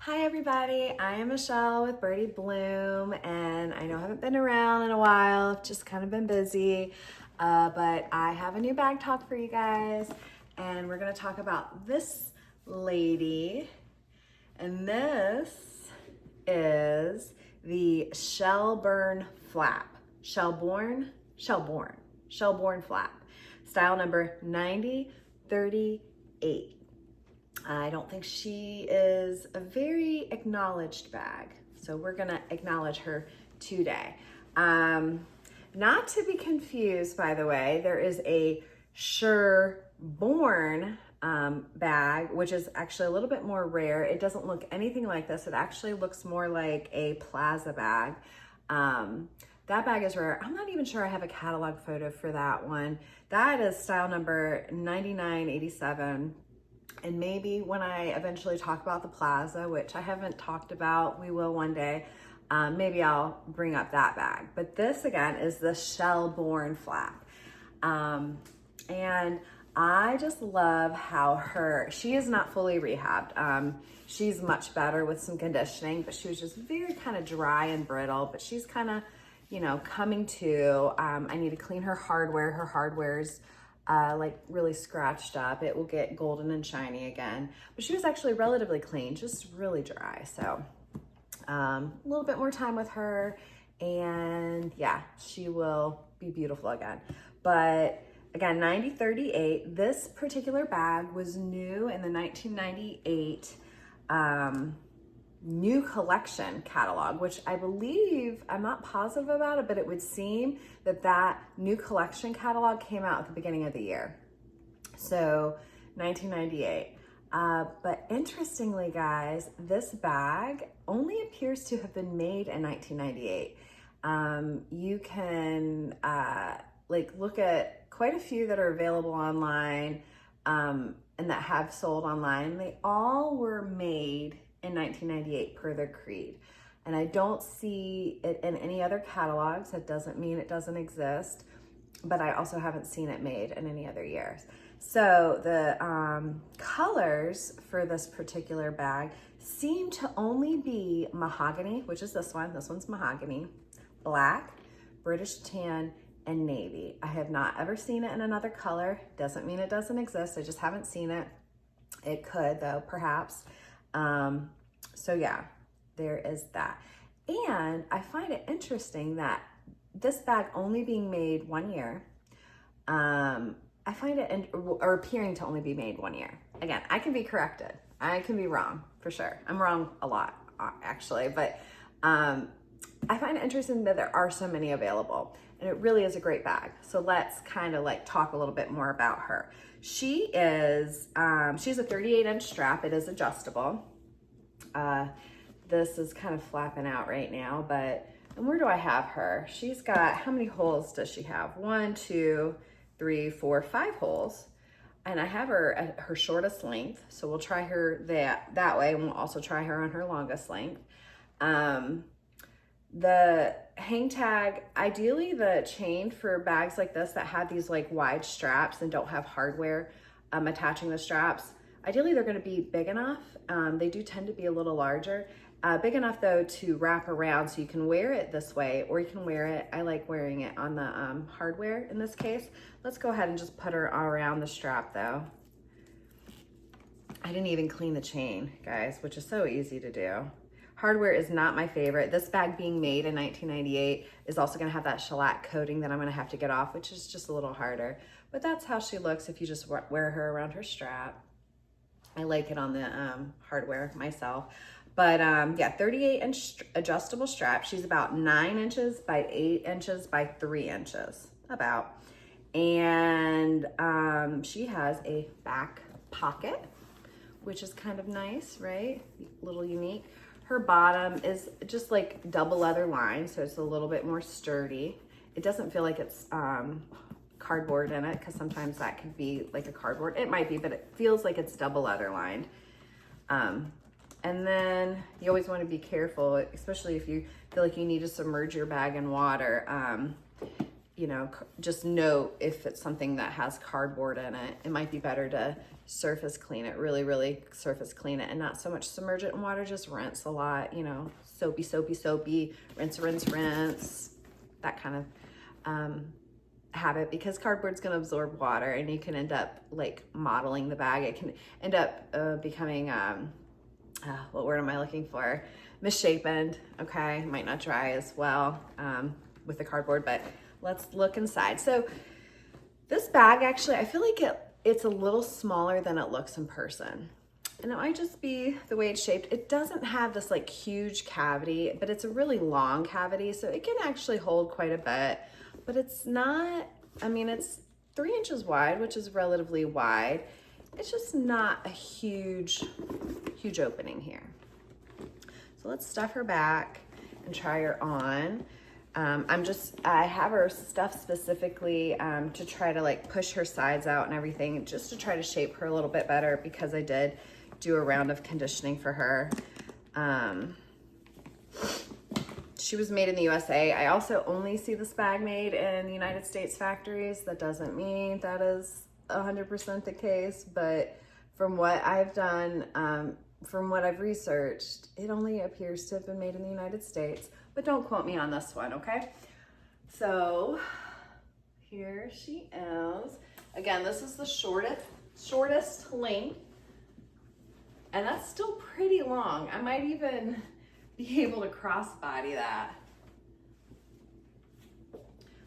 Hi everybody, I am Michelle with Birdie Bloom, and I know I haven't been around in a while, I've just kind of been busy, but I have a new bag talk for you guys, and we're gonna talk about this lady, and this is the Shelburne Flap. Shelburne Flap, style number 9038. I don't think she is a very acknowledged bag, so we're gonna acknowledge her today. Not to be confused, by the way, there is a Shelburne bag, which is actually a little bit more rare. It doesn't look anything like this. It actually looks more like a plaza bag. That bag is rare. I'm not even sure I have a catalog photo for that one. That is style number 9987. And maybe when I eventually talk about the plaza, which I haven't talked about, we will one day, maybe I'll bring up that bag. But this again is the Shelburne Flap. And I just love how she is not fully rehabbed. She's much better with some conditioning, but she was just very kind of dry and brittle, but she's kind of, coming to. I need to clean her hardware. Her hardware's like really scratched up. It will get golden and shiny again, but she was actually relatively clean, just really dry. So a little bit more time with her, and yeah, she will be beautiful again. But again, 9038, this particular bag was new in the 1998 new collection catalog, which I believe, I'm not positive about it, but it would seem that that new collection catalog came out at the beginning of the year. So 1998. But interestingly, guys, this bag only appears to have been made in 1998. You can look at quite a few that are available online and that have sold online. They all were made in 1998 per their creed. And I don't see it in any other catalogs. That doesn't mean it doesn't exist, but I also haven't seen it made in any other years. So the colors for this particular bag seem to only be mahogany, which is this one. This one's mahogany, black, British tan, and navy. I have not ever seen it in another color. Doesn't mean it doesn't exist. I just haven't seen it. It could though, perhaps. So yeah, there is that. And I find it interesting that this bag only being made 1 year, I find it, or appearing to only be made 1 year. Again, I can be corrected. I can be wrong, for sure. I'm wrong a lot, actually, but I find it interesting that there are so many available, and it really is a great bag. So let's kind of talk a little bit more about her. She is, she's a 38-inch strap. It is adjustable. This is kind of flapping out right now, and where do I have her? She's got, how many holes does she have? 1, 2, 3, 4, 5 holes. And I have her at her shortest length. So we'll try her that way. And we'll also try her on her longest length. The hang tag, ideally the chain for bags like this that have these wide straps and don't have hardware attaching the straps, ideally they're going to be big enough. They do tend to be a little larger. Big enough though to wrap around so you can wear it this way, or you can wear it, I like wearing it on the hardware in this case. Let's go ahead and just put her around the strap though. I didn't even clean the chain, guys, which is so easy to do. Hardware is not my favorite. This bag being made in 1998 is also gonna have that shellac coating that I'm gonna have to get off, which is just a little harder. But that's how she looks if you just wear her around her strap. I like it on the hardware myself. But yeah, 38-inch adjustable strap. She's about 9 inches by 8 inches by 3 inches, about. And she has a back pocket, which is kind of nice, right? A little unique. Her bottom is just double leather lined, so it's a little bit more sturdy. It doesn't feel like it's cardboard in it, because sometimes that could be like a cardboard. It might be, but it feels like it's double leather lined. And then you always want to be careful, especially if you feel like you need to submerge your bag in water. you know, just note if it's something that has cardboard in it. It might be better to surface clean it, really surface clean it, and not so much submerge it in water, just rinse a lot, you know, soapy, rinse, that kind of habit, because cardboard's gonna absorb water and you can end up like modeling the bag. It can end up becoming, what word am I looking for? Misshapen, okay? Might not dry as well with the cardboard, but let's look inside. So this bag, actually, I feel like it's a little smaller than it looks in person. And it might just be the way it's shaped. It doesn't have this like huge cavity, but it's a really long cavity, so it can actually hold quite a bit. But it's not, I mean, it's 3 inches wide, which is relatively wide. It's just not a huge opening here. So let's stuff her back and try her on. I have her stuffed specifically to try to like push her sides out and everything, just to try to shape her a little bit better, because I did do a round of conditioning for her. She was made in the USA. I also only see this bag made in the United States factories. That doesn't mean that is 100% the case, but from what I've done, from what I've researched, it only appears to have been made in the United States, but don't quote me on this one, okay? So here she is. Again, this is the shortest length, and that's still pretty long. I might even be able to crossbody that.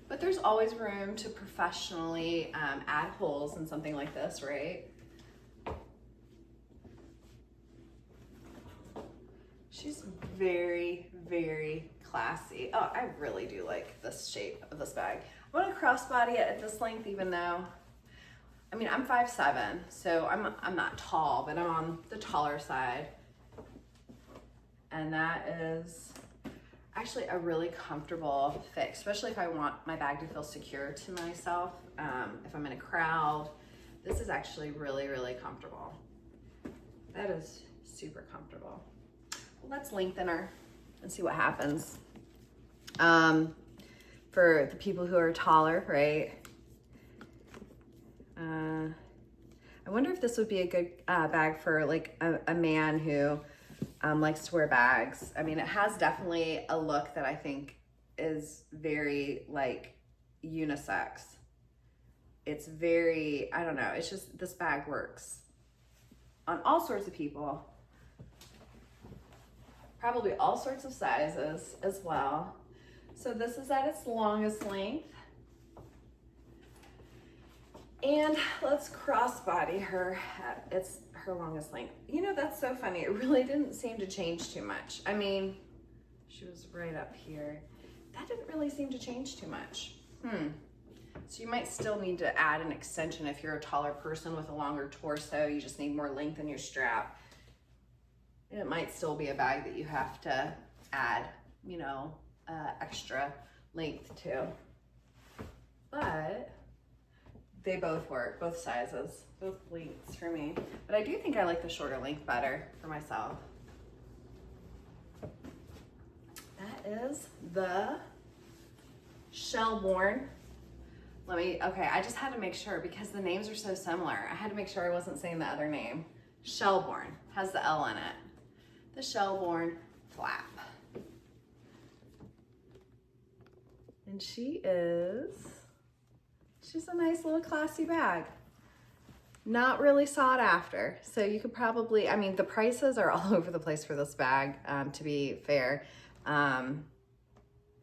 But there's always room to professionally add holes in something like this, right? She's very classy. Oh, I really do like this shape of this bag. I want to crossbody it at this length, even though, I mean, I'm 5'7", so I'm not tall, but I'm on the taller side. And that is actually a really comfortable fit, especially if I want my bag to feel secure to myself. If I'm in a crowd, this is actually really comfortable. That is super comfortable. Well, let's lengthen her and see what happens. For the people who are taller, right? I wonder if this would be a good bag for like a man who likes to wear bags. I mean, it has definitely a look that I think is very like unisex. It's very, I don't know, it's just, this bag works on all sorts of people. Probably all sorts of sizes as well. So this is at its longest length. And let's crossbody her at her longest length. You know, that's so funny. It really didn't seem to change too much. I mean, she was right up here. That didn't really seem to change too much. So you might still need to add an extension if you're a taller person with a longer torso. You just need more length in your strap. And it might still be a bag that you have to add, you know, extra length to. But they both work, both sizes, both lengths for me. But I do think I like the shorter length better for myself. That is the Shelburne. Okay, I just had to make sure because the names are so similar. I had to make sure I wasn't saying the other name. Shelburne has the L in it. The Shelburne Flap. And she's a nice little classy bag. Not really sought after. So you could probably, I mean, the prices are all over the place for this bag, to be fair.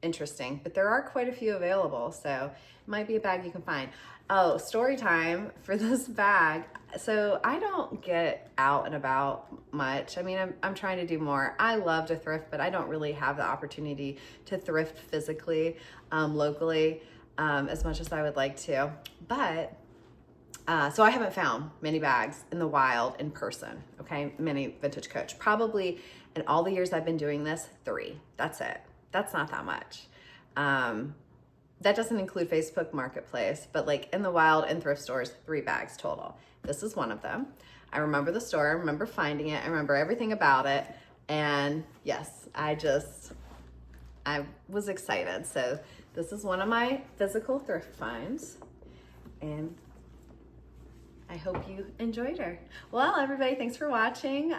Interesting, but there are quite a few available, so it might be a bag you can find. Oh, story time for this bag. So I don't get out and about much. I mean, I'm trying to do more. I love to thrift, but I don't really have the opportunity to thrift physically, locally, as much as I would like to. But, so I haven't found many bags in the wild in person, okay? Many Vintage Coach. Probably in all the years I've been doing this, 3. That's it. That's not that much. That doesn't include Facebook Marketplace, but like in the wild and thrift stores, 3 bags total. This is one of them. I remember the store, I remember finding it, I remember everything about it. And yes, I was excited. So This is one of my physical thrift finds, and I hope you enjoyed her. Well, everybody, thanks for watching.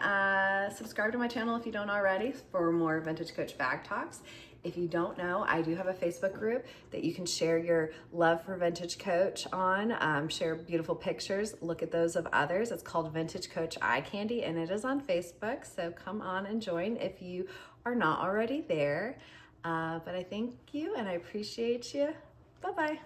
Subscribe to my channel if you don't already for more Vintage Coach bag talks. If you don't know, I do have a Facebook group that you can share your love for Vintage Coach on, share beautiful pictures, look at those of others. It's called Vintage Coach Eye Candy, and it is on Facebook, so come on and join if you are not already there. But I thank you and I appreciate you. Bye-bye.